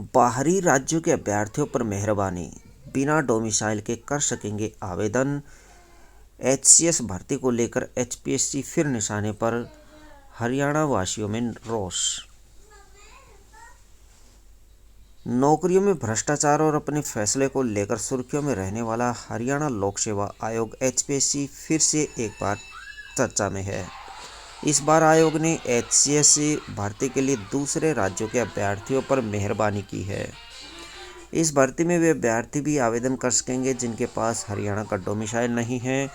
बाहरी राज्यों के अभ्यर्थियों पर मेहरबानी, बिना डोमिसाइल के कर सकेंगे आवेदन। एचसीएस भर्ती को लेकर एचपीएससी फिर निशाने पर, हरियाणा वासियों में रोष। नौकरियों में भ्रष्टाचार और अपने फैसले को लेकर सुर्खियों में रहने वाला हरियाणा लोक सेवा आयोग एचपीएससी फिर से एक बार चर्चा में है। इस बार आयोग ने एचसीएस भर्ती के लिए दूसरे राज्यों के अभ्यर्थियों पर मेहरबानी की है। इस भर्ती में वे अभ्यर्थी भी आवेदन कर सकेंगे जिनके पास हरियाणा का डोमिसाइल नहीं है।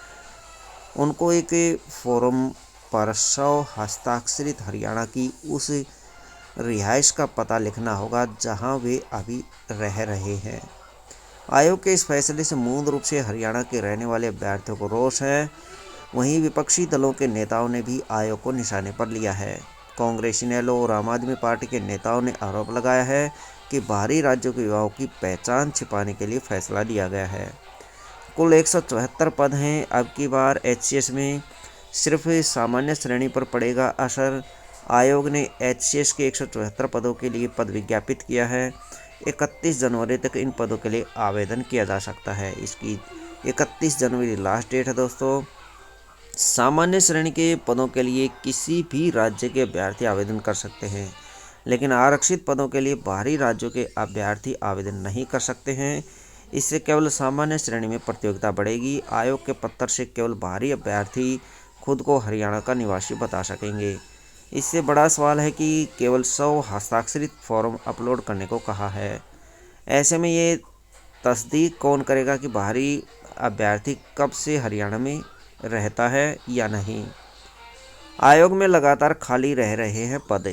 उनको एक फॉर्म पर 100 हस्ताक्षरित हरियाणा की उस रिहाइश का पता लिखना होगा जहां वे अभी रह रहे हैं। आयोग के इस फैसले से मूल रूप से हरियाणा के रहने वाले अभ्यर्थियों को रोष है। वहीं विपक्षी दलों के नेताओं ने भी आयोग को निशाने पर लिया है। कांग्रेस, इनेलो और आम आदमी पार्टी के नेताओं ने आरोप लगाया है कि बाहरी राज्यों के युवाओं की पहचान छिपाने के लिए फैसला लिया गया है। कुल 174 पद हैं। अब की बार एचसीएस में सिर्फ सामान्य श्रेणी पर पड़ेगा असर। आयोग ने एचसीएस के 174 पदों के लिए पद विज्ञापित किया है। 31 जनवरी तक इन पदों के लिए आवेदन किया जा सकता है। इसकी 31 जनवरी लास्ट डेट है दोस्तों। सामान्य श्रेणी के पदों के लिए किसी भी राज्य के अभ्यर्थी आवेदन कर सकते हैं, लेकिन आरक्षित पदों के लिए बाहरी राज्यों के अभ्यर्थी आवेदन नहीं कर सकते हैं। इससे केवल सामान्य श्रेणी में प्रतियोगिता बढ़ेगी। आयोग के पत्र से केवल बाहरी अभ्यर्थी खुद को हरियाणा का निवासी बता सकेंगे। इससे बड़ा सवाल है कि केवल 100 हस्ताक्षरित फॉर्म अपलोड करने को कहा है। ऐसे में ये तस्दीक कौन करेगा कि बाहरी अभ्यर्थी कब से हरियाणा में रहता है या नहीं। आयोग में लगातार खाली रह रहे हैं पद।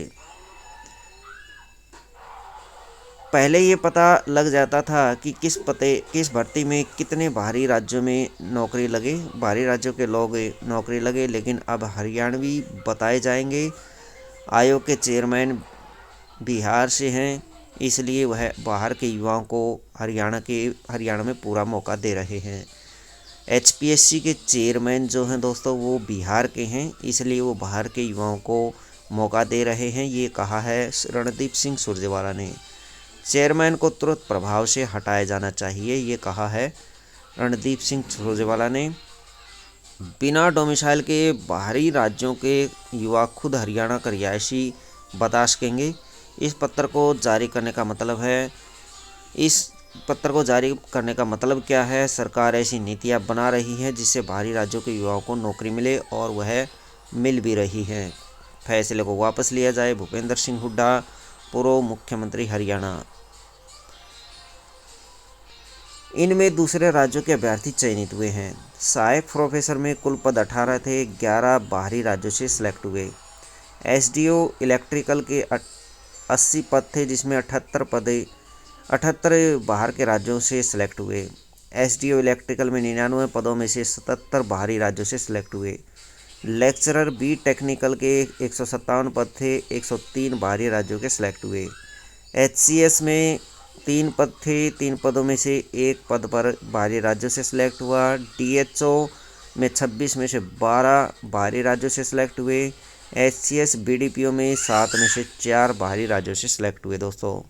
पहले ये पता लग जाता था कि किस भर्ती में कितने बाहरी राज्यों में नौकरी लगे, बाहरी राज्यों के लोग नौकरी लगे, लेकिन अब हरियाणवी बताए जाएंगे। आयोग के चेयरमैन बिहार से हैं, इसलिए वह बाहर के युवाओं को हरियाणा में पूरा मौका दे रहे हैं। एचपीएससी के चेयरमैन जो हैं दोस्तों वो बिहार के हैं, इसलिए वो बाहर के युवाओं को मौका दे रहे हैं। ये कहा है रणदीप सिंह सुरजेवाला ने। चेयरमैन को तुरंत प्रभाव से हटाया जाना चाहिए, ये कहा है रणदीप सिंह सुरजेवाला ने। बिना डोमिसाइल के बाहरी राज्यों के युवा खुद हरियाणा का रिहायशी बता सकेंगे। इस पत्र को जारी करने का मतलब क्या है? सरकार ऐसी नीतियां बना रही है जिससे बाहरी राज्यों के युवाओं को नौकरी मिले और वह मिल भी रही है। फैसले को वापस लिया जाए। भूपेंद्र सिंह हुड्डा, पूर्व मुख्यमंत्री हरियाणा। इनमें दूसरे राज्यों के अभ्यर्थी चयनित हुए हैं। सहायक प्रोफेसर में कुल पद 18 थे, 11 बाहरी राज्यों से सिलेक्ट हुए। एसडीओ इलेक्ट्रिकल के 80 पद थे, जिसमें 78 बाहर के राज्यों से सिलेक्ट हुए। एसडीओ इलेक्ट्रिकल में 99 पदों में से 77 बाहरी राज्यों से सिलेक्ट हुए। लेक्चरर बी टेक्निकल के 157 पद थे, 103 बाहरी राज्यों के सिलेक्ट हुए। एचसीएस में 3 पद थे, 3 पदों में से 1 पद पर बाहरी राज्यों से सिलेक्ट हुआ। डीएचओ में 26 में से 12 बाहरी राज्यों से सिलेक्ट हुए। एचसीएस बीडीपीओ में 7 में से 4 बाहरी राज्यों से सिलेक्ट हुए दोस्तों।